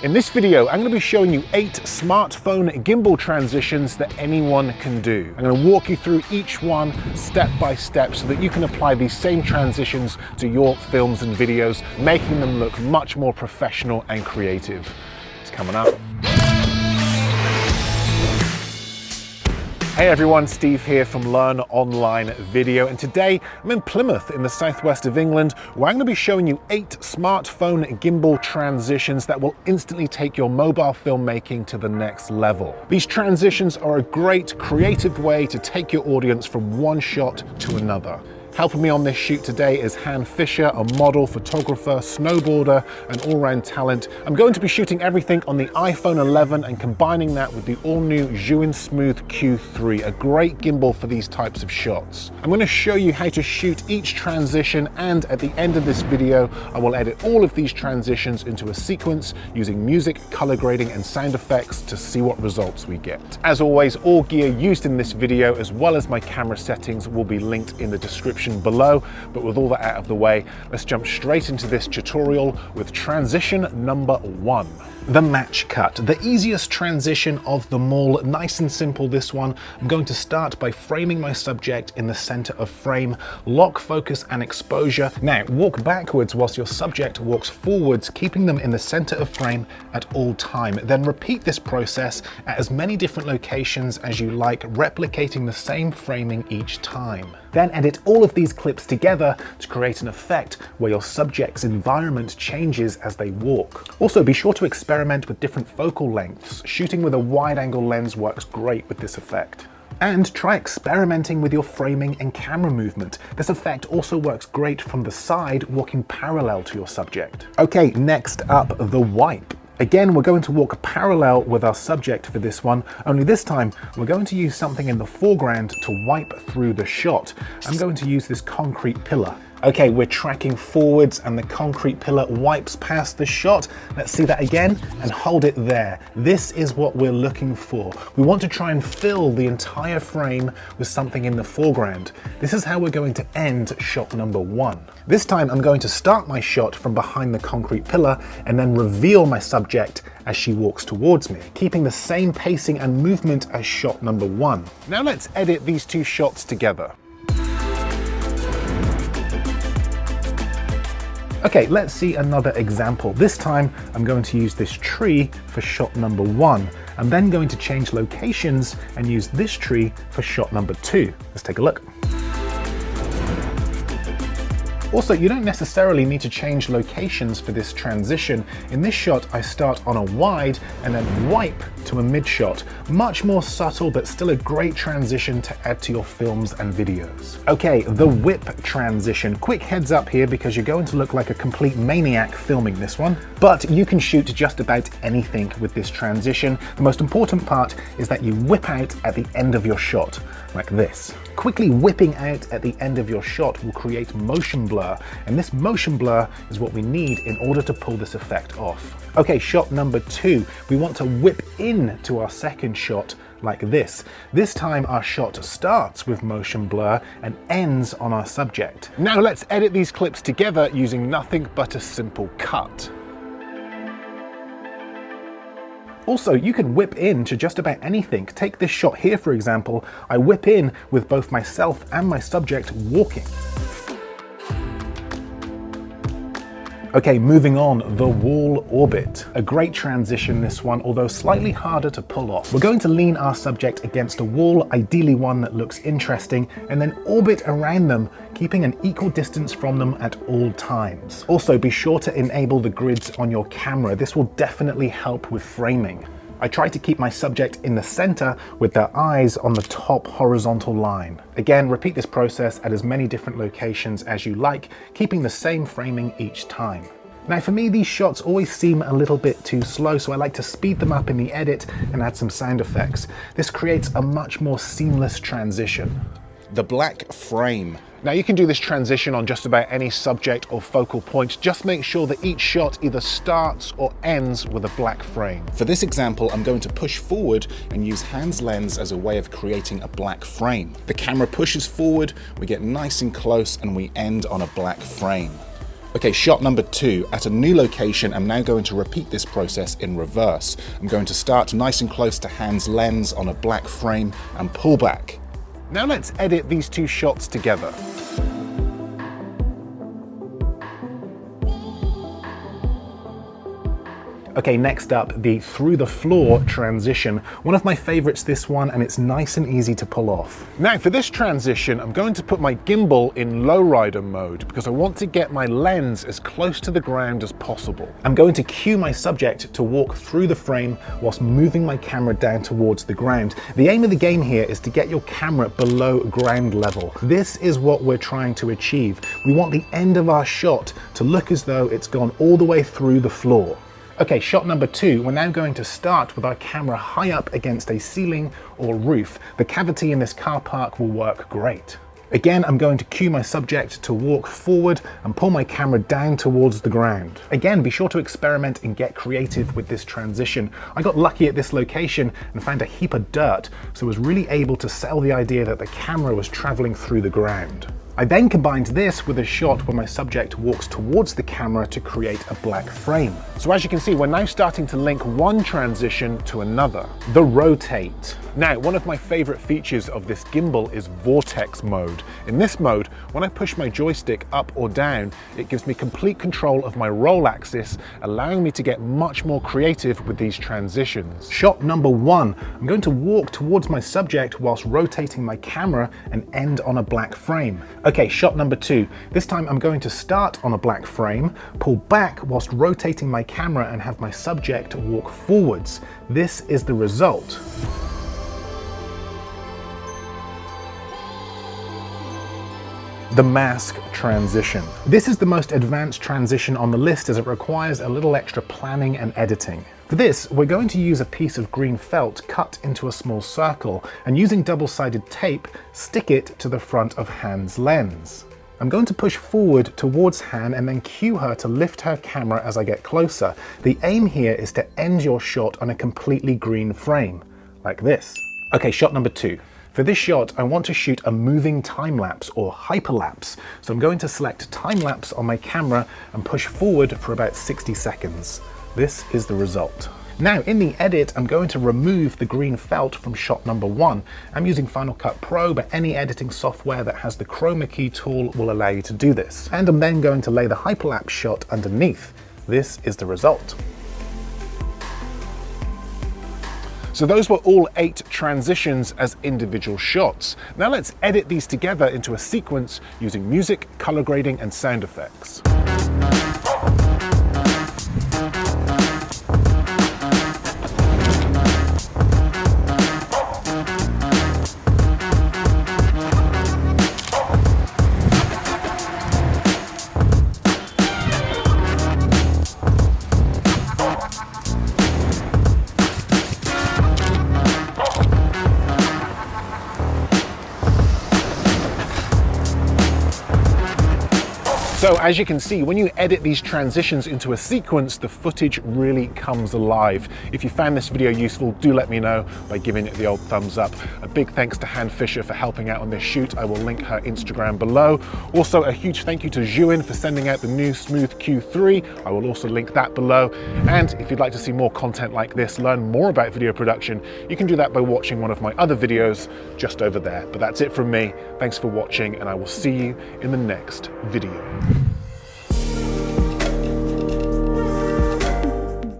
In this video, I'm going to be showing you 8 smartphone gimbal transitions that anyone can do. I'm going to walk you through each one step by step so that you can apply these same transitions to your films and videos, making them look much more professional and creative. It's coming up. Hey everyone, Steve here from Learn Online Video, and today I'm in Plymouth in the southwest of England, where I'm going to be showing you 8 smartphone gimbal transitions that will instantly take your mobile filmmaking to the next level. These transitions are a great creative way to take your audience from one shot to another. Helping me on this shoot today is Han Fisher, a model, photographer, snowboarder, and all-round talent. I'm going to be shooting everything on the iPhone 11 and combining that with the all-new Zhiyun Smooth Q3, a great gimbal for these types of shots. I'm going to show you how to shoot each transition, and at the end of this video, I will edit all of these transitions into a sequence using music, color grading, and sound effects to see what results we get. As always, all gear used in this video, as well as my camera settings, will be linked in the description below. But with all that out of the way, let's jump straight into this tutorial with transition number 1. The match cut, the easiest transition of them all. Nice and simple, this one. I'm going to start by framing my subject in the center of frame, lock focus and exposure. Now walk backwards whilst your subject walks forwards, keeping them in the center of frame at all time. Then repeat this process at as many different locations as you like, replicating the same framing each time. Then edit all of these clips together to create an effect where your subject's environment changes as they walk. Also, be sure to experiment with different focal lengths. Shooting with a wide-angle lens works great with this effect. And try experimenting with your framing and camera movement. This effect also works great from the side, walking parallel to your subject. Okay, next up, the wipe. Again, we're going to walk parallel with our subject for this one, only this time we're going to use something in the foreground to wipe through the shot. I'm going to use this concrete pillar. Okay, we're tracking forwards and the concrete pillar wipes past the shot. Let's see that again and hold it there. This is what we're looking for. We want to try and fill the entire frame with something in the foreground. This is how we're going to end shot number 1. This time I'm going to start my shot from behind the concrete pillar and then reveal my subject as she walks towards me, keeping the same pacing and movement as shot number 1. Now let's edit these 2 shots together. Okay, let's see another example. This time, I'm going to use this tree for shot number 1. I'm then going to change locations and use this tree for shot number 2. Let's take a look. Also, you don't necessarily need to change locations for this transition. In this shot, I start on a wide and then wipe to a mid shot. Much more subtle, but still a great transition to add to your films and videos. Okay, the whip transition. Quick heads up here because you're going to look like a complete maniac filming this one. But you can shoot just about anything with this transition. The most important part is that you whip out at the end of your shot, like this. Quickly whipping out at the end of your shot will create motion blur, and this motion blur is what we need in order to pull this effect off. Okay, shot number 2. We want to whip in to our second shot like this. This time our shot starts with motion blur and ends on our subject. Now let's edit these clips together using nothing but a simple cut. Also, you can whip in to just about anything. Take this shot here, for example. I whip in with both myself and my subject walking. Okay, moving on, the wall orbit. A great transition, this one, although slightly harder to pull off. We're going to lean our subject against a wall, ideally one that looks interesting, and then orbit around them, keeping an equal distance from them at all times. Also, be sure to enable the grids on your camera. This will definitely help with framing. I try to keep my subject in the center with their eyes on the top horizontal line. Again, repeat this process at as many different locations as you like, keeping the same framing each time. Now for me, these shots always seem a little bit too slow, so I like to speed them up in the edit and add some sound effects. This creates a much more seamless transition. The black frame. Now you can do this transition on just about any subject or focal point. Just make sure that each shot either starts or ends with a black frame. For this example, I'm going to push forward and use Han's lens as a way of creating a black frame. The camera pushes forward, we get nice and close, and we end on a black frame. Okay, shot number 2. At a new location, I'm now going to repeat this process in reverse. I'm going to start nice and close to Han's lens on a black frame and pull back. Now let's edit these two shots together. Okay, next up, the through the floor transition. One of my favorites, this one, and it's nice and easy to pull off. Now for this transition, I'm going to put my gimbal in lowrider mode because I want to get my lens as close to the ground as possible. I'm going to cue my subject to walk through the frame whilst moving my camera down towards the ground. The aim of the game here is to get your camera below ground level. This is what we're trying to achieve. We want the end of our shot to look as though it's gone all the way through the floor. Okay, shot number 2, we're now going to start with our camera high up against a ceiling or roof. The cavity in this car park will work great. Again, I'm going to cue my subject to walk forward and pull my camera down towards the ground. Again, be sure to experiment and get creative with this transition. I got lucky at this location and found a heap of dirt, so I was really able to sell the idea that the camera was traveling through the ground. I then combined this with a shot where my subject walks towards the camera to create a black frame. So as you can see, we're now starting to link one transition to another. The rotate. Now, one of my favorite features of this gimbal is vortex mode. In this mode, when I push my joystick up or down, it gives me complete control of my roll axis, allowing me to get much more creative with these transitions. Shot number 1, I'm going to walk towards my subject whilst rotating my camera and end on a black frame. Okay, shot number 2. This time I'm going to start on a black frame, pull back whilst rotating my camera and have my subject walk forwards. This is the result. The mask transition. This is the most advanced transition on the list as it requires a little extra planning and editing. For this, we're going to use a piece of green felt cut into a small circle and using double-sided tape, stick it to the front of Han's lens. I'm going to push forward towards Han and then cue her to lift her camera as I get closer. The aim here is to end your shot on a completely green frame, like this. Okay, shot number 2. For this shot, I want to shoot a moving time-lapse or hyperlapse. So I'm going to select time-lapse on my camera and push forward for about 60 seconds. This is the result. Now in the edit, I'm going to remove the green felt from shot number 1. I'm using Final Cut Pro, but any editing software that has the chroma key tool will allow you to do this. And I'm then going to lay the hyperlapse shot underneath. This is the result. So those were all 8 transitions as individual shots. Now let's edit these together into a sequence using music, color grading, and sound effects. So as you can see, when you edit these transitions into a sequence, the footage really comes alive. If you found this video useful, do let me know by giving it the old thumbs up. A big thanks to Han Fisher for helping out on this shoot. I will link her Instagram below. Also, a huge thank you to Zhuin for sending out the new Smooth Q3. I will also link that below. And if you'd like to see more content like this, learn more about video production, you can do that by watching one of my other videos just over there. But that's it from me. Thanks for watching, and I will see you in the next video.